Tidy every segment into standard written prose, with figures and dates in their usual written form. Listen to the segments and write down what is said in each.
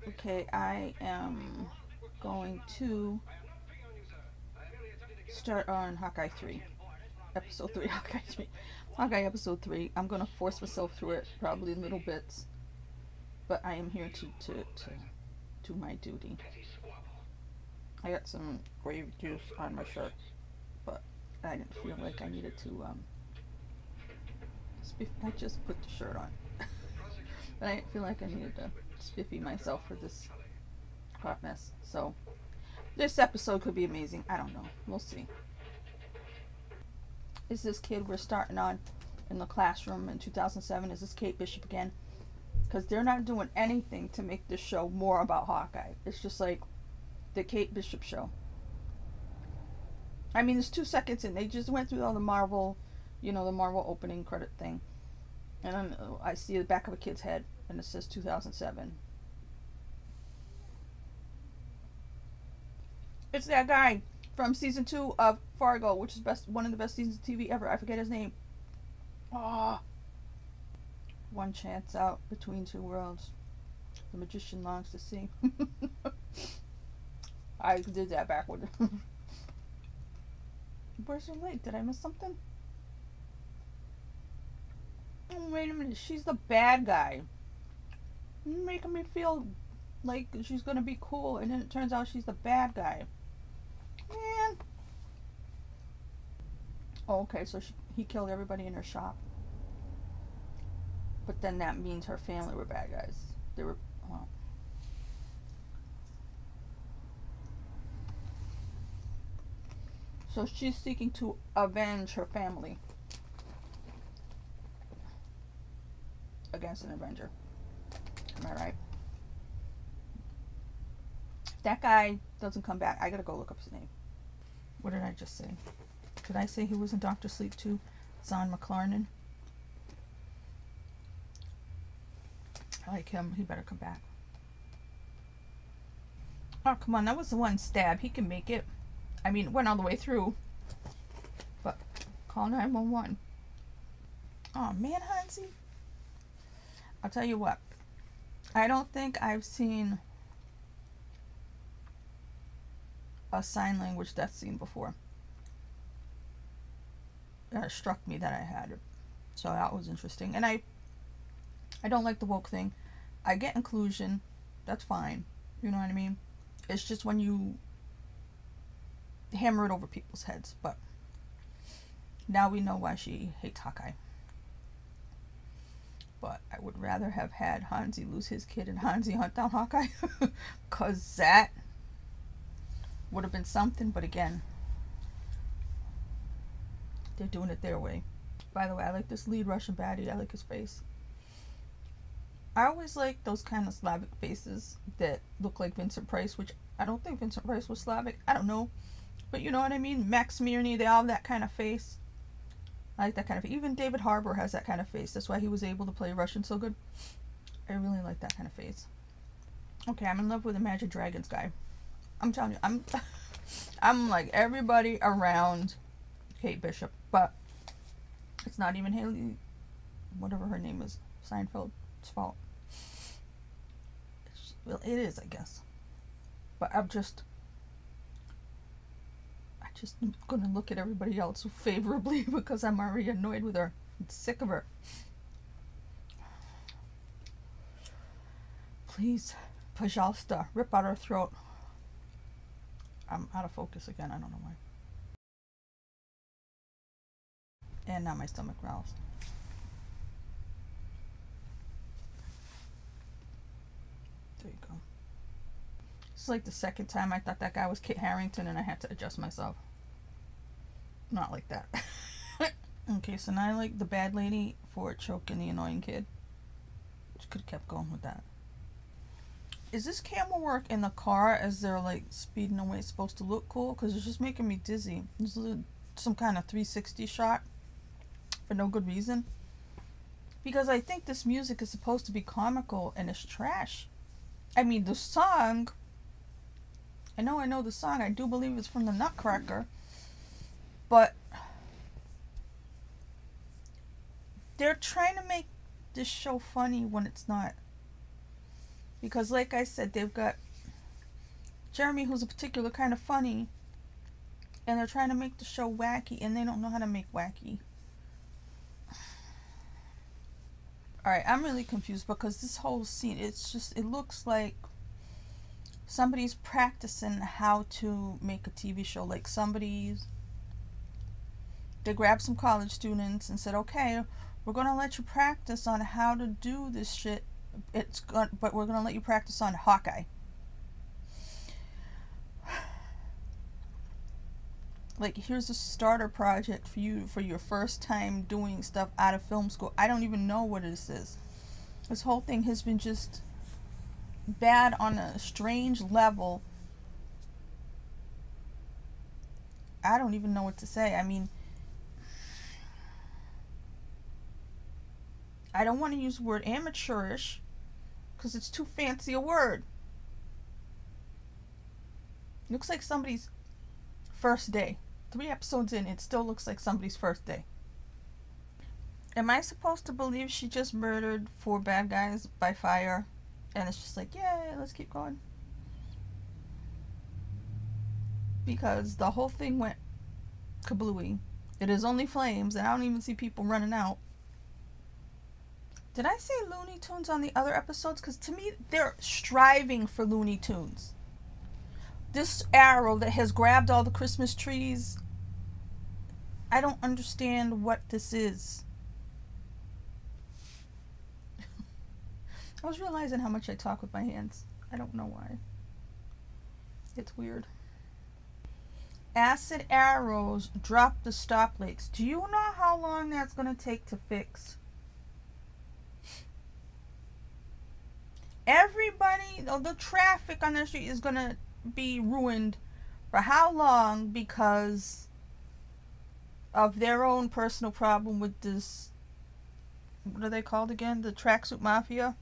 Okay, I am going to start on Hawkeye 3. Episode 3, Hawkeye 3. Hawkeye episode 3. I'm going to force myself through it, probably in little bits. But I am here to do my duty. I got some grave juice on my shirt, but I didn't feel like I needed to, I just put the shirt on. But I didn't feel like I needed to spiffy myself for this hot mess. So, this episode could be amazing. I don't know. We'll see. Is this kid we're starting on in the classroom in 2007? Is this Kate Bishop again? Because they're not doing anything to make this show more about Hawkeye. It's just like the Kate Bishop show. I mean, it's 2 seconds in. They just went through all the Marvel, the Marvel opening credit thing. And then I see the back of a kid's head, and it says 2007. It's that guy from season 2 of Fargo, which is one of the best seasons of TV ever. I forget his name. Oh. One chance out between two worlds. The magician longs to see. I did that backward. Where's her leg? Did I miss something? Oh, wait a minute. She's the bad guy. You're making me feel like she's gonna be cool, and then it turns out she's the bad guy. Man. Oh, okay, so he killed everybody in her shop. But then that means her family were bad guys. They were, well. So she's seeking to avenge her family against an Avenger. Am I right? If that guy doesn't come back, I gotta go look up his name. What did I just say? Did I say he was in Doctor Sleep too? Zahn McClarnon. I like him. He better come back. Oh, come on. That was the one stab. He can make it. I mean, it went all the way through. But call 911. Oh, man, Hansi. I'll tell you what. I don't think I've seen a sign language death scene before. It struck me that I had it. So that was interesting. And I don't like the woke thing. I get inclusion. That's fine. You know what I mean? It's just when you hammer it over people's heads. But now we know why she hates Hawkeye. But I would rather have had Hansi lose his kid and Hansi hunt down Hawkeye. Because that would have been something. But again, they're doing it their way. By the way, I like this lead Russian baddie. I like his face. I always like those kind of Slavic faces that look like Vincent Price, which I don't think Vincent Price was Slavic. I don't know. But you know what I mean? Max Mirny, they all have that kind of face. I like that kind of face. Even David Harbour has that kind of face. That's why he was able to play Russian so good. I really like that kind of face. Okay, I'm in love with the Magic Dragons guy. I'm telling you, I'm like everybody around Kate Bishop, but it's not even Haley, whatever her name is, Seinfeld's fault. Well, it is, I guess. But I'm just gonna look at everybody else favorably because I'm already annoyed with her. I'm sick of her. Please, Pajalsta, rip out her throat. I'm out of focus again. I don't know why. And now my stomach growls. There you go. It's like the second time I thought that guy was Kit Harington and I had to adjust myself. Not like that. Okay, so now I like the bad lady for choking the annoying kid. Just could have kept going with that. Is this camera work in the car as they're like speeding away supposed to look cool? Because it's just making me dizzy. This is some kind of 360 shot for no good reason. Because I think this music is supposed to be comical and it's trash. I mean, the song, I know the song. I do believe it's from the Nutcracker. But they're trying to make this show funny when it's not. Because like I said, they've got Jeremy, who's a particular kind of funny, and they're trying to make the show wacky, and they don't know how to make wacky. Alright, I'm really confused because this whole scene, it looks like somebody's practicing how to make a TV show. Like they grabbed some college students and said, okay, we're going to let you practice on how to do this shit, but we're going to let you practice on Hawkeye. Like, here's a starter project for you for your first time doing stuff out of film school. I don't even know what this is. This whole thing has been just bad on a strange level. I don't even know what to say. I mean, I don't want to use the word amateurish because it's too fancy a word. Looks like somebody's first day. 3 episodes in, it still looks like somebody's first day. Am I supposed to believe she just murdered 4 bad guys by fire? And it's just like, yeah, let's keep going. Because the whole thing went kablooey. It is only flames, and I don't even see people running out. Did I say Looney Tunes on the other episodes? Because to me, they're striving for Looney Tunes. This arrow that has grabbed all the Christmas trees, I don't understand what this is. I was realizing how much I talk with my hands. I don't know why. It's weird. Acid arrows drop the stoplights. Do you know how long that's going to take to fix? Everybody, the traffic on the street is going to be ruined for how long because of their own personal problem with this, what are they called again? The tracksuit mafia?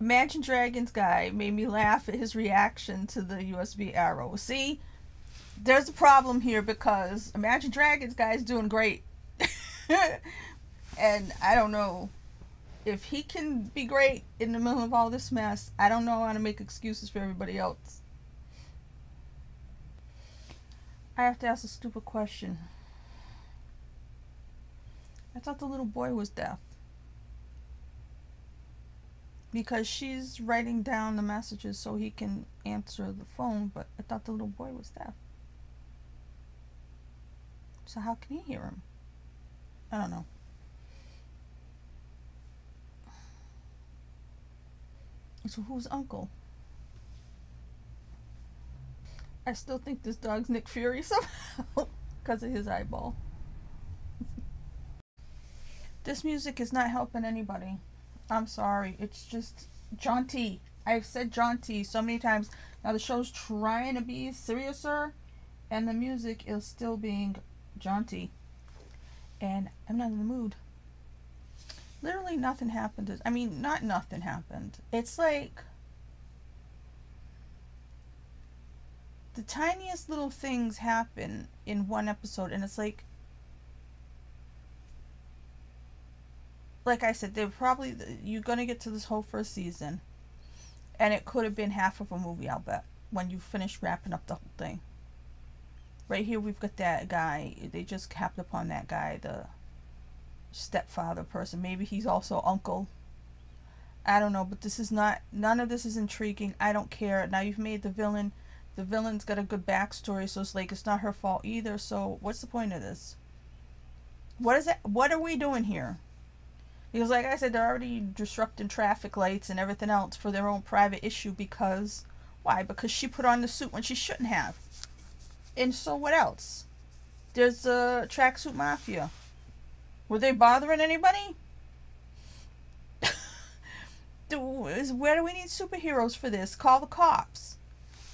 Imagine Dragons guy made me laugh at his reaction to the USB arrow. See, there's a problem here because Imagine Dragons guy is doing great. And I don't know. If he can be great in the middle of all this mess, I don't know how to make excuses for everybody else. I have to ask a stupid question. I thought the little boy was deaf. Because she's writing down the messages so he can answer the phone, but I thought the little boy was deaf. So how can he hear him? I don't know. So who's Uncle? I still think this dog's Nick Fury somehow because of his eyeball. This music is not helping anybody. I'm sorry. It's just jaunty. I've said jaunty so many times. Now the show's trying to be seriouser and the music is still being jaunty. And I'm not in the mood. Literally nothing happened. I mean, not nothing happened. It's like the tiniest little things happen in one episode, and it's like I said, they're probably, you're gonna get to this whole first season, and it could have been half of a movie, I'll bet, when you finish wrapping up the whole thing. Right here, we've got that guy. They just capped upon that guy, the stepfather person. Maybe he's also uncle. I don't know, but this is not, none of this is intriguing. I don't care. Now you've made the villain's got a good backstory, so it's like it's not her fault either. So what's the point of this? What is it? What are we doing here? Because like I said, they're already disrupting traffic lights and everything else for their own private issue. Because why? Because she put on the suit when she shouldn't have. And so what else? There's a tracksuit mafia. Were they bothering anybody? Where do we need superheroes for this? Call the cops.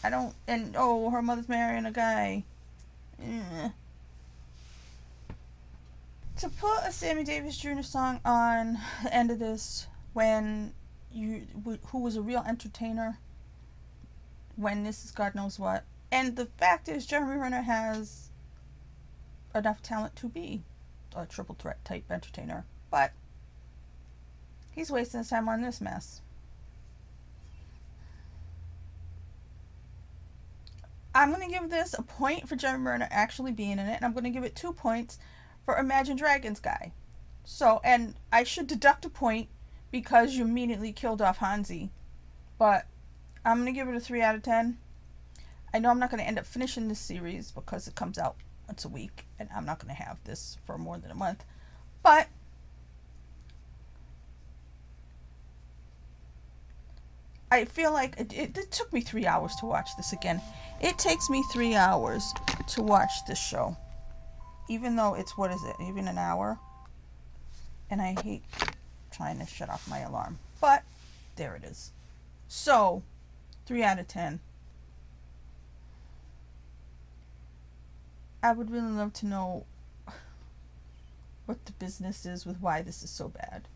I don't... And, oh, her mother's marrying a guy. To put a Sammy Davis Jr. song on the end of this when who was a real entertainer, when this is God knows what. And the fact is, Jeremy Renner has enough talent to be a triple threat type entertainer, but He's wasting his time on this mess. I'm going to give this a point for Jeremy Renner actually being in it, and I'm going to give it 2 points for Imagine Dragons guy. So, and I should deduct a point because you immediately killed off Hansi, but I'm going to give it a 3 out of 10. I know I'm not going to end up finishing this series because it comes out once a week, and I'm not going to have this for more than a month, but I feel like it took me 3 hours to watch this again. It takes me 3 hours to watch this show. Even though it's, what is it, even an hour? And I hate trying to shut off my alarm. But, there it is. So, 3 out of 10. I would really love to know what the business is with why this is so bad.